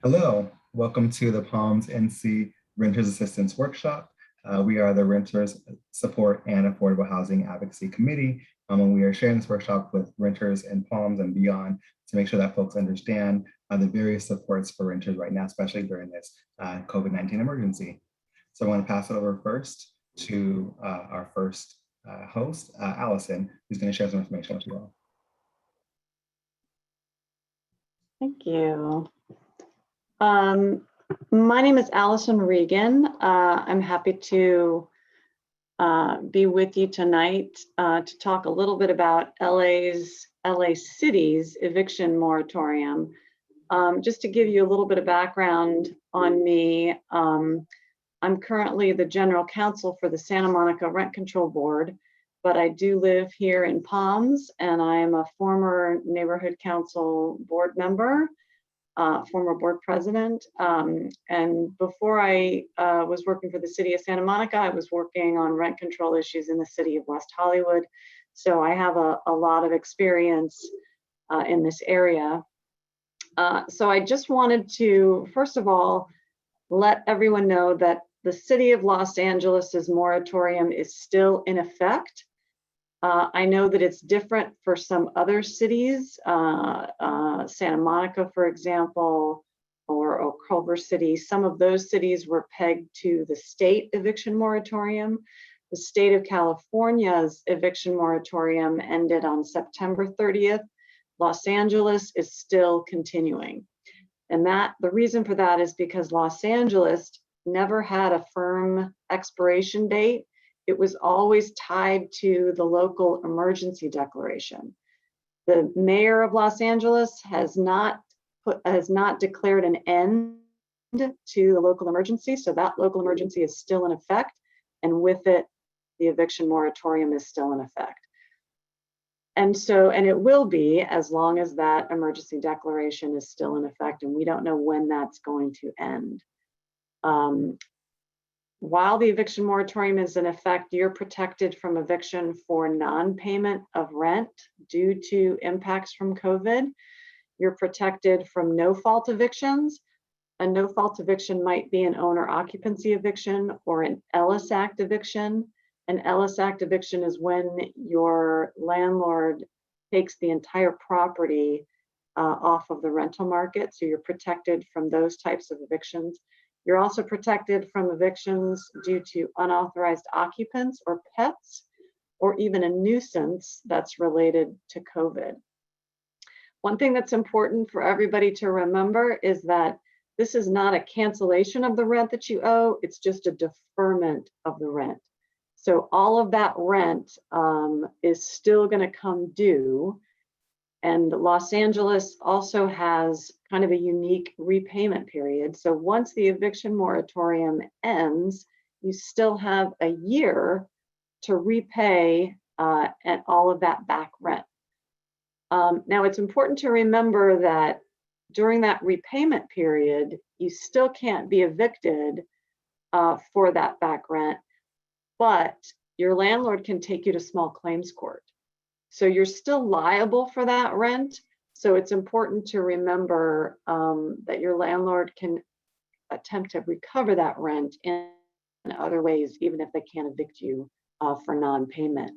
Hello, welcome to the Palms NC Renters Assistance Workshop. We are the Renters Support and Affordable Housing Advocacy Committee, and we are sharing this workshop with renters in Palms and beyond to make sure that folks understand the various supports for renters right now, especially during this COVID-19 emergency. So I want to pass it over first to our first host, Alison, who's going to share some information with you all. Thank you. My name is Alison Regan. I'm happy to be with you tonight to talk a little bit about LA City's eviction moratorium. Just to give you a little bit of background on me, I'm currently the general counsel for the Santa Monica Rent Control Board, but I do live here in Palms, and I am a former neighborhood council board member. Former board president, and before I was working for the city of Santa Monica, I was working on rent control issues in the city of West Hollywood. So I have a lot of experience in this area. So I just wanted to, first of all, let everyone know that the city of Los Angeles's moratorium is still in effect. I know that it's different for some other cities, Santa Monica, for example, or Culver City. Some of those cities were pegged to the state eviction moratorium. The state of California's eviction moratorium ended on September 30th. Los Angeles is still continuing. And the reason for that is because Los Angeles never had a firm expiration date. It was always tied to the local emergency declaration. The mayor of Los Angeles has not declared an end to the local emergency, so that local emergency is still in effect, and with it, the eviction moratorium is still in effect. And it will be as long as that emergency declaration is still in effect, and we don't know when that's going to end. While the eviction moratorium is in effect, you're protected from eviction for non-payment of rent due to impacts from COVID. You're protected from no-fault evictions. A no-fault eviction might be an owner occupancy eviction or an Ellis Act eviction. An Ellis Act eviction is when your landlord takes the entire property off of the rental market, so you're protected from those types of evictions. You're also protected from evictions due to unauthorized occupants or pets, or even a nuisance that's related to COVID. One thing that's important for everybody to remember is that this is not a cancellation of the rent that you owe, it's just a deferment of the rent. So all of that rent is still going to come due. And Los Angeles also has kind of a unique repayment period. So once the eviction moratorium ends, you still have a year to repay and all of that back rent. Now it's important to remember that during that repayment period, you still can't be evicted for that back rent, but your landlord can take you to small claims court. So you're still liable for that rent. So it's important to remember that your landlord can attempt to recover that rent in other ways, even if they can't evict you for non-payment.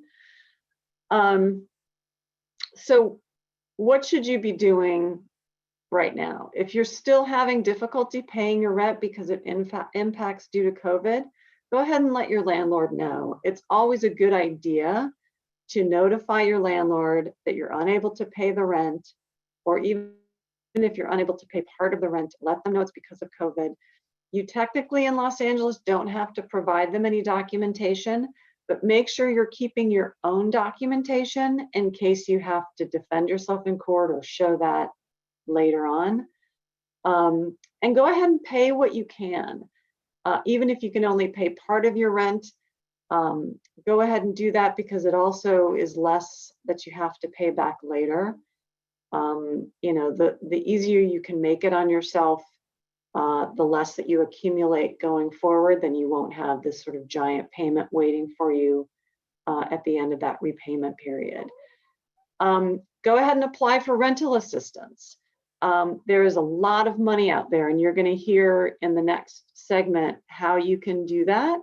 So what should you be doing right now? If you're still having difficulty paying your rent because of impacts due to COVID, go ahead and let your landlord know. It's always a good idea to notify your landlord that you're unable to pay the rent, or even if you're unable to pay part of the rent, let them know it's because of COVID. You technically in Los Angeles don't have to provide them any documentation, but make sure you're keeping your own documentation in case you have to defend yourself in court or show that later on. And go ahead and pay what you can. Even if you can only pay part of your rent, go ahead and do that, because it also is less that you have to pay back later. You know, the easier you can make it on yourself, the less that you accumulate going forward, then you won't have this sort of giant payment waiting for you at the end of that repayment period. Go ahead and apply for rental assistance. There is a lot of money out there, and you're going to hear in the next segment how you can do that.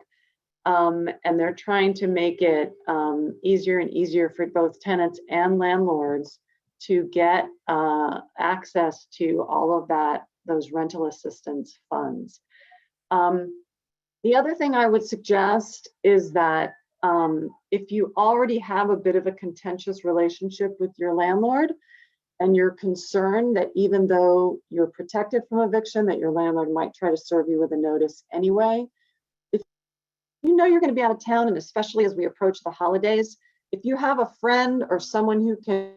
And they're trying to make it easier and easier for both tenants and landlords to get access to all of those rental assistance funds. The other thing I would suggest is that if you already have a bit of a contentious relationship with your landlord, and you're concerned that even though you're protected from eviction, that your landlord might try to serve you with a notice anyway, you know you're going to be out of town, and especially as we approach the holidays, if you have a friend or someone who can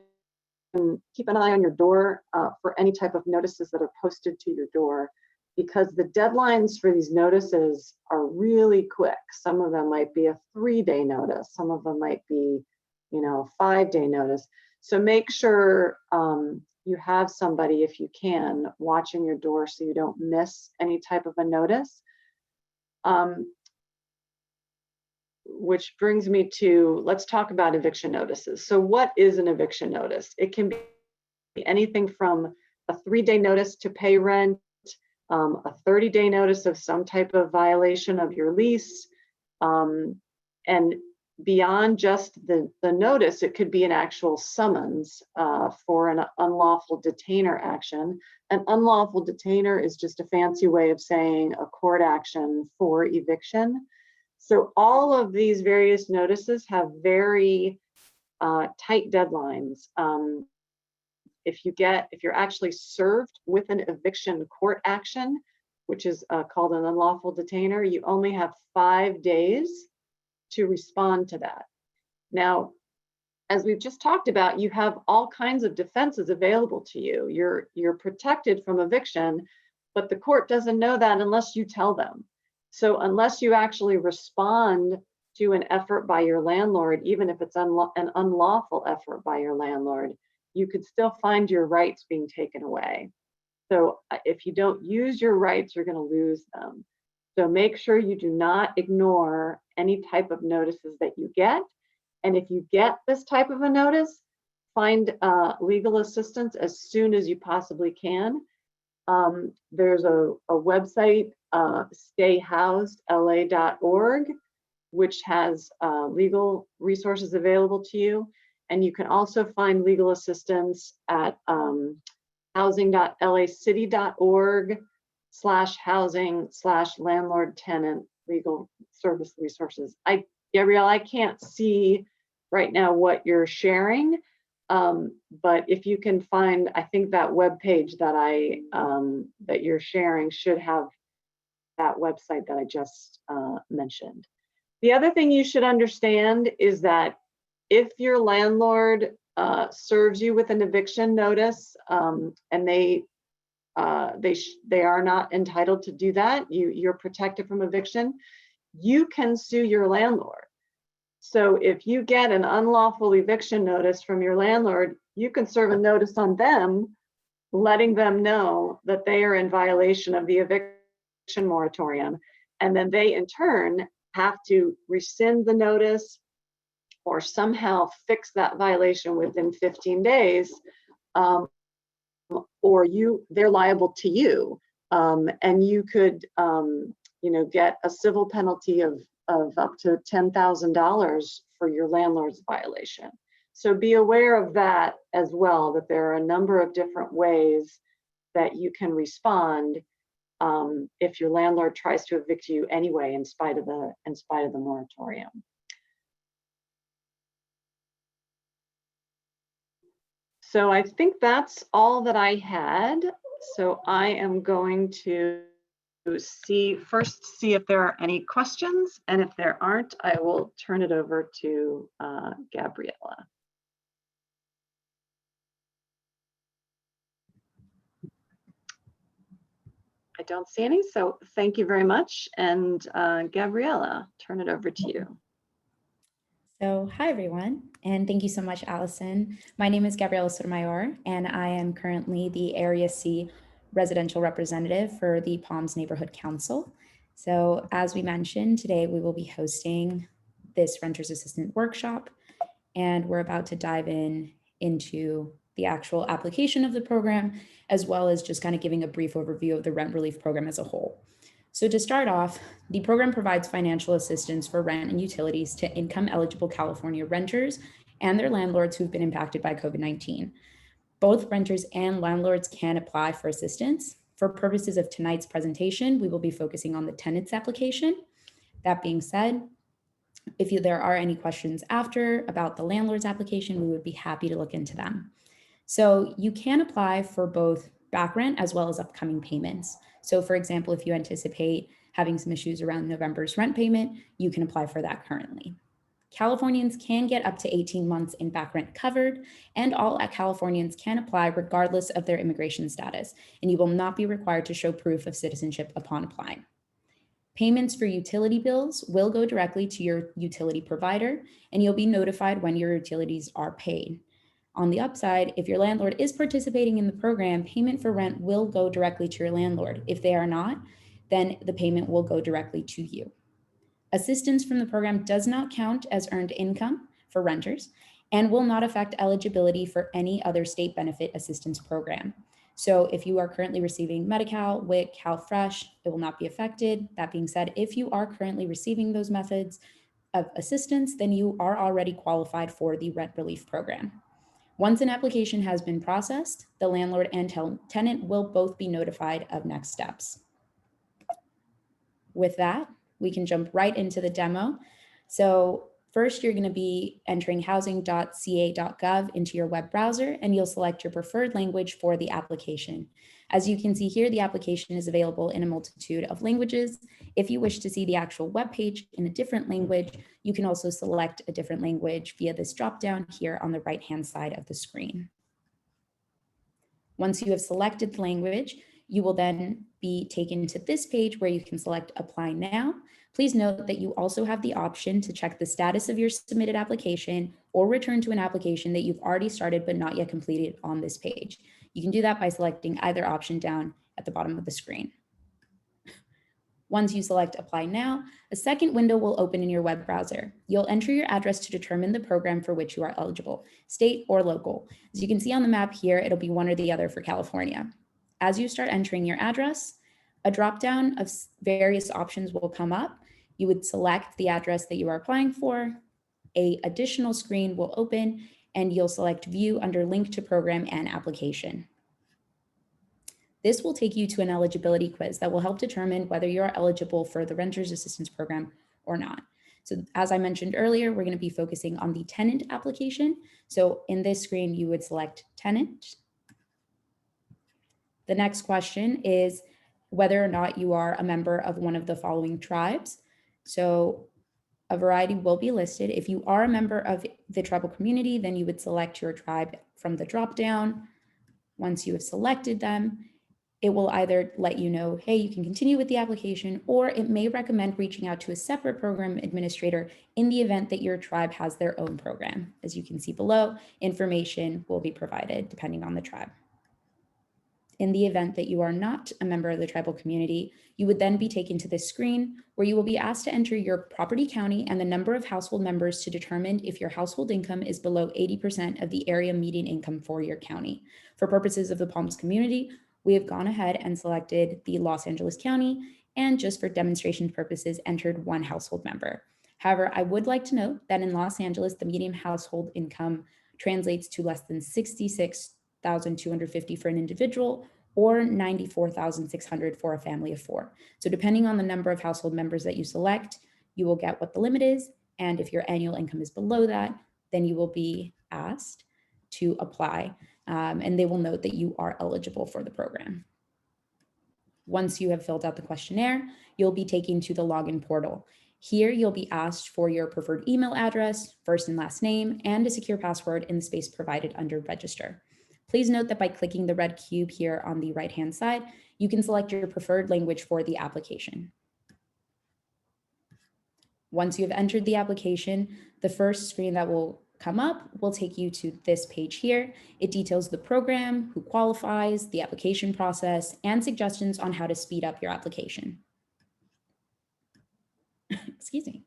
keep an eye on your door for any type of notices that are posted to your door, because the deadlines for these notices are really quick. Some of them might be a 3-day notice. Some of them might be, a 5-day notice. So make sure you have somebody, if you can, watching your door so you don't miss any type of a notice. Which brings me to, let's talk about eviction notices. So what is an eviction notice? It can be anything from a 3-day notice to pay rent, a 30-day notice of some type of violation of your lease, and beyond just the notice, it could be an actual summons for an unlawful detainer action. An unlawful detainer is just a fancy way of saying a court action for eviction. So all of these various notices have very tight deadlines. If you're actually served with an eviction court action, which is called an unlawful detainer, you only have 5 days to respond to that. Now, as we've just talked about, you have all kinds of defenses available to you. You're protected from eviction, but the court doesn't know that unless you tell them. So unless you actually respond to an effort by your landlord, even if it's an unlawful effort by your landlord, you could still find your rights being taken away. So if you don't use your rights, you're going to lose them. So make sure you do not ignore any type of notices that you get. And if you get this type of a notice, find legal assistance as soon as you possibly can. There's a website, stayhousedla.org, which has legal resources available to you. And you can also find legal assistance at housing.laCity.org/housing/landlord-tenant legal service resources. Gabrielle, I can't see right now what you're sharing, but if you can find, I think that web page that that you're sharing should have that website that I just mentioned. The other thing you should understand is that if your landlord serves you with an eviction notice, and they are not entitled to do that, you're protected from eviction, you can sue your landlord. So if you get an unlawful eviction notice from your landlord, you can serve a notice on them, letting them know that they are in violation of the eviction moratorium. And then they in turn have to rescind the notice or somehow fix that violation within 15 days, or they're liable to you. And you could get a civil penalty of up to $10,000 for your landlord's violation. So be aware of that as well, that there are a number of different ways that you can respond if your landlord tries to evict you anyway in spite of the moratorium. So I think that's all that I had. So I am going to see if there are any questions, and if there aren't, I will turn it over to Gabriella. I don't see any, so thank you very much. And Gabriella, turn it over to you. So hi, everyone, and thank you so much, Allison. My name is Gabriela Sotomayor, and I am currently the Area C residential representative for the Palms Neighborhood Council. So as we mentioned, today we will be hosting this Renters Assistance Workshop, and we're about to dive into the actual application of the program, as well as just kind of giving a brief overview of the rent relief program as a whole. So to start off, the program provides financial assistance for rent and utilities to income eligible California renters and their landlords who've been impacted by COVID-19. Both renters and landlords can apply for assistance. For purposes of tonight's presentation, we will be focusing on the tenant's application. That being said, if there are any questions after about the landlord's application, we would be happy to look into them. So you can apply for both back rent as well as upcoming payments. So for example, if you anticipate having some issues around November's rent payment, you can apply for that currently. Californians can get up to 18 months in back rent covered, and all Californians can apply regardless of their immigration status, and you will not be required to show proof of citizenship upon applying. Payments for utility bills will go directly to your utility provider, and you'll be notified when your utilities are paid. On the upside, if your landlord is participating in the program, payment for rent will go directly to your landlord. If they are not, then the payment will go directly to you. Assistance from the program does not count as earned income for renters and will not affect eligibility for any other state benefit assistance program. So if you are currently receiving Medi-Cal, WIC, CalFresh, it will not be affected. That being said, if you are currently receiving those methods of assistance, then you are already qualified for the rent relief program. Once an application has been processed, the landlord and tenant will both be notified of next steps. With that, we can jump right into the demo. So first, you're going to be entering housing.ca.gov into your web browser, and you'll select your preferred language for the application. As you can see here, the application is available in a multitude of languages. If you wish to see the actual web page in a different language, you can also select a different language via this dropdown here on the right-hand side of the screen. Once you have selected the language, you will then be taken to this page where you can select Apply Now. Please note that you also have the option to check the status of your submitted application or return to an application that you've already started but not yet completed on this page. You can do that by selecting either option down at the bottom of the screen. Once you select Apply Now, a second window will open in your web browser. You'll enter your address to determine the program for which you are eligible, state or local. As you can see on the map here, it'll be one or the other for California. As you start entering your address, a dropdown of various options will come up. You would select the address that you are applying for. An additional screen will open, and you'll select View under Link to Program and Application. This will take you to an eligibility quiz that will help determine whether you are eligible for the Renters Assistance Program or not. So as I mentioned earlier, we're going to be focusing on the tenant application. So in this screen, you would select Tenant. The next question is whether or not you are a member of one of the following tribes. So a variety will be listed. If you are a member of the tribal community, then you would select your tribe from the dropdown. Once you have selected them, it will either let you know, hey, you can continue with the application, or it may recommend reaching out to a separate program administrator in the event that your tribe has their own program. As you can see below, information will be provided depending on the tribe. In the event that you are not a member of the tribal community, you would then be taken to this screen where you will be asked to enter your property county and the number of household members to determine if your household income is below 80% of the area median income for your county. For purposes of the Palms community, we have gone ahead and selected the Los Angeles County, and just for demonstration purposes, entered one household member. However, I would like to note that in Los Angeles, the median household income translates to less than $66,250 for an individual or $94,600 for a family of 4. So depending on the number of household members that you select, you will get what the limit is. And if your annual income is below that, then you will be asked to apply. And they will note that you are eligible for the program. Once you have filled out the questionnaire, you'll be taken to the login portal. Here, you'll be asked for your preferred email address, first and last name, and a secure password in the space provided under register. Please note that by clicking the red cube here on the right-hand side, you can select your preferred language for the application. Once you have entered the application, the first screen that will come up will take you to this page here. It details the program, who qualifies, the application process, and suggestions on how to speed up your application. Excuse me.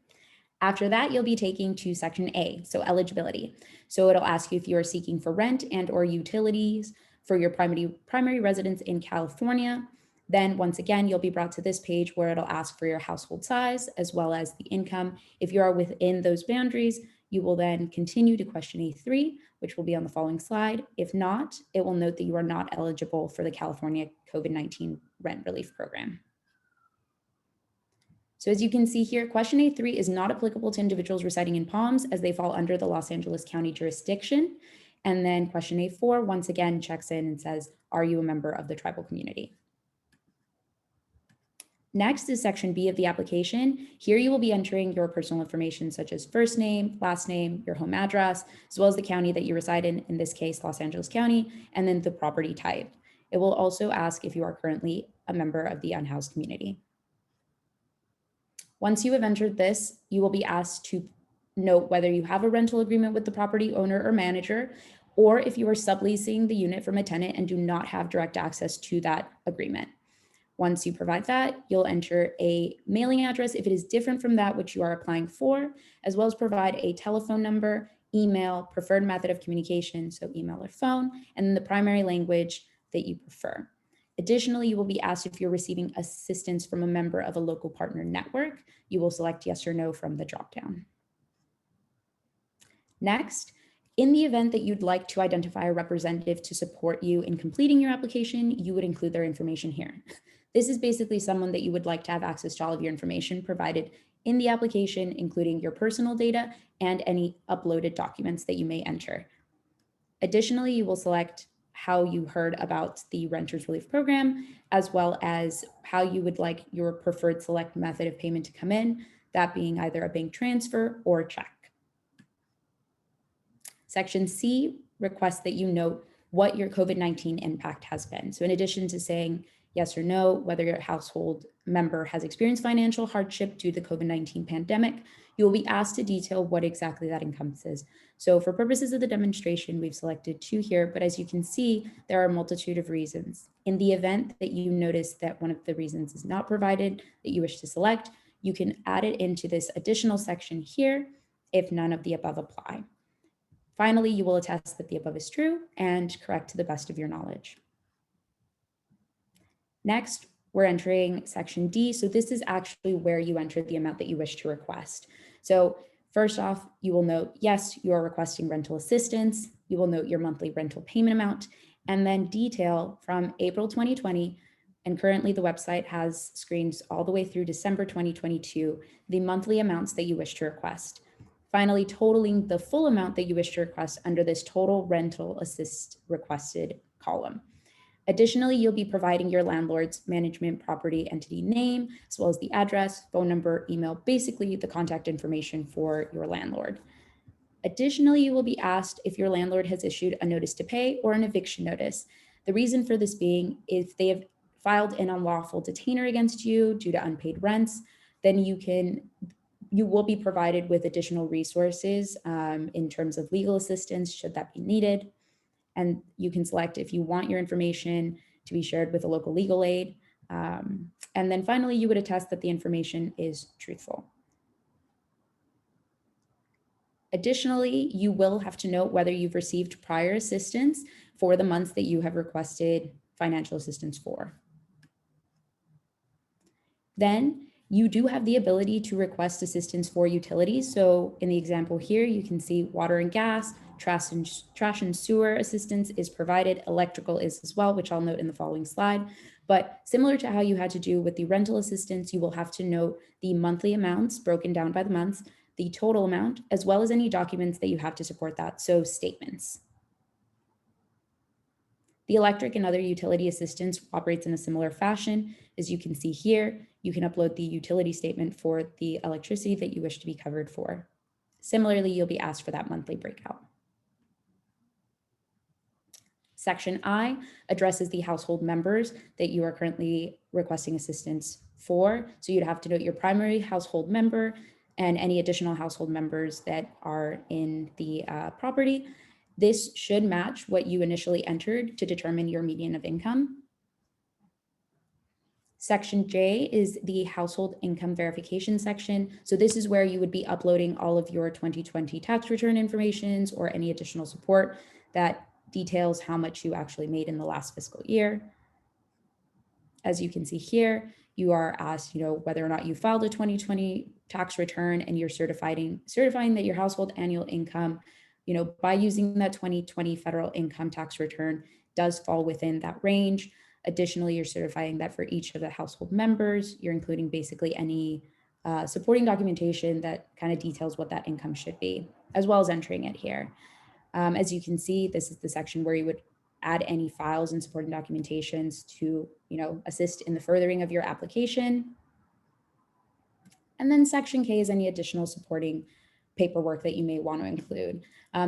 After that, you'll be taking to section A, so eligibility. So it'll ask you if you are seeking for rent and or utilities for your primary residence in California. Then once again, you'll be brought to this page where it'll ask for your household size as well as the income. If you are within those boundaries, you will then continue to question A3, which will be on the following slide. If not, it will note that you are not eligible for the California COVID-19 rent relief program. So as you can see here, question A3 is not applicable to individuals residing in Palms as they fall under the Los Angeles County jurisdiction. And then question A4, once again, checks in and says, are you a member of the tribal community? Next is section B of the application. Here you will be entering your personal information such as first name, last name, your home address, as well as the county that you reside in this case, Los Angeles County, and then the property type. It will also ask if you are currently a member of the unhoused community. Once you have entered this, you will be asked to note whether you have a rental agreement with the property owner or manager, or if you are subleasing the unit from a tenant and do not have direct access to that agreement. Once you provide that, you'll enter a mailing address if it is different from that which you are applying for, as well as provide a telephone number, email, preferred method of communication, so email or phone, and then the primary language that you prefer. Additionally, you will be asked if you're receiving assistance from a member of a local partner network. You will select yes or no from the dropdown. Next, in the event that you'd like to identify a representative to support you in completing your application, you would include their information here. This is basically someone that you would like to have access to all of your information provided in the application, including your personal data and any uploaded documents that you may enter. Additionally, you will select how you heard about the Renters Relief Program, as well as how you would like your preferred select method of payment to come in, that being either a bank transfer or a check. Section C requests that you note what your COVID-19 impact has been. So in addition to saying yes or no, whether your household member has experienced financial hardship due to the COVID-19 pandemic, you will be asked to detail what exactly that encompasses. So for purposes of the demonstration, we've selected 2 here, but as you can see, there are a multitude of reasons. In the event that you notice that one of the reasons is not provided that you wish to select, you can add it into this additional section here if none of the above apply. Finally, you will attest that the above is true and correct to the best of your knowledge. Next, we're entering section D. So this is actually where you enter the amount that you wish to request. So first off, you will note, yes, you are requesting rental assistance. You will note your monthly rental payment amount, and then detail from April 2020, and currently the website has screens all the way through December 2022, the monthly amounts that you wish to request. Finally, totaling the full amount that you wish to request under this total rental assist requested column. Additionally, you'll be providing your landlord's management property entity name, as well as the address, phone number, email, basically the contact information for your landlord. Additionally, you will be asked if your landlord has issued a notice to pay or an eviction notice. The reason for this being, if they have filed an unlawful detainer against you due to unpaid rents, then you will be provided with additional resources in terms of legal assistance should that be needed. And you can select if you want your information to be shared with a local legal aid. And then finally, you would attest that the information is truthful. Additionally, you will have to note whether you've received prior assistance for the months that you have requested financial assistance for. Then you do have the ability to request assistance for utilities. So in the example here, you can see water and gas, trash and sewer assistance is provided, electrical is as well, which I'll note in the following slide. But similar to how you had to do with the rental assistance, you will have to note the monthly amounts broken down by the months, the total amount, as well as any documents that you have to support that, so statements. The electric and other utility assistance operates in a similar fashion. As you can see here, you can upload the utility statement for the electricity that you wish to be covered for. Similarly, you'll be asked for that monthly breakout. Section I addresses the household members that you are currently requesting assistance for. So you'd have to note your primary household member and any additional household members that are in the property. This should match what you initially entered to determine your median of income. Section J is the household income verification section. So this is where you would be uploading all of your 2020 tax return informations or any additional support that details how much you actually made in the last fiscal year. As you can see here, you are asked, whether or not you filed a 2020 tax return, and you're certifying that your household annual income, by using that 2020 federal income tax return does fall within that range. Additionally, you're certifying that for each of the household members, you're including basically any supporting documentation that kind of details what that income should be, as well as entering it here. As you can see, this is the section where you would add any files and supporting documentations to, assist in the furthering of your application. And then section K is any additional supporting paperwork that you may want to include.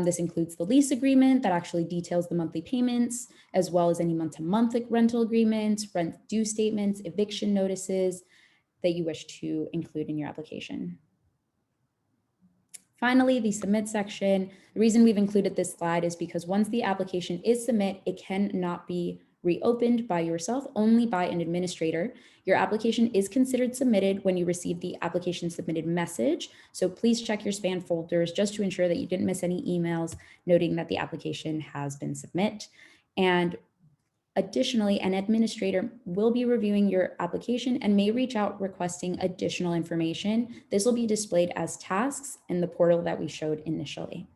This includes the lease agreement that actually details the monthly payments, as well as any month-to-month rental agreements, rent due statements, eviction notices that you wish to include in your application. Finally, the submit section. The reason we've included this slide is because once the application is submit, it cannot be reopened by yourself, only by an administrator. Your application is considered submitted when you receive the application submitted message. So please check your spam folders just to ensure that you didn't miss any emails noting that the application has been submitted. And additionally, an administrator will be reviewing your application and may reach out requesting additional information. This will be displayed as tasks in the portal that we showed initially.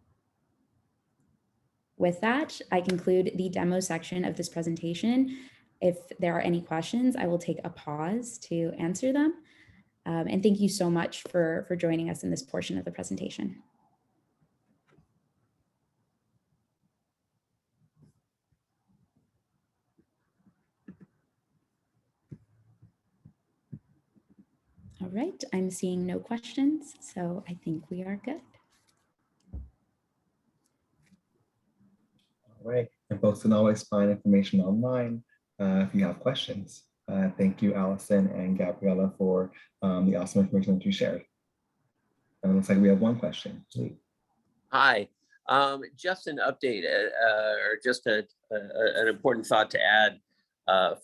With that, I conclude the demo section of this presentation. If there are any questions, I will take a pause to answer them. And thank you so much for joining us in this portion of the presentation. All right, I'm seeing no questions, so I think we are good. All right, and folks can always find information online if you have questions. Thank you, Allison and Gabriella, for the awesome information that you shared. And it looks like we have one question. Hi, just an update or just an important thought to add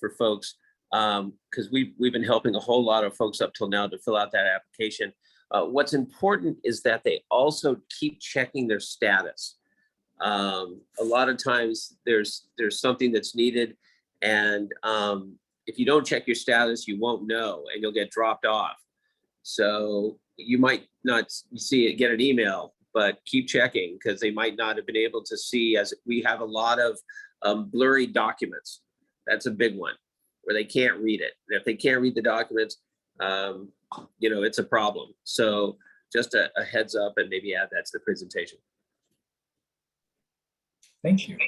for folks, because we've been helping a whole lot of folks up till now to fill out that application. What's important is that they also keep checking their status. A lot of times there's something that's needed, and if you don't check your status, you won't know, and you'll get dropped off. So you might not get an email, but keep checking, because they might not have been able to see, as we have a lot of blurry documents. That's a big one, where they can't read it. And if they can't read the documents, it's a problem. So just a heads up, and maybe add that to the presentation. Thank you.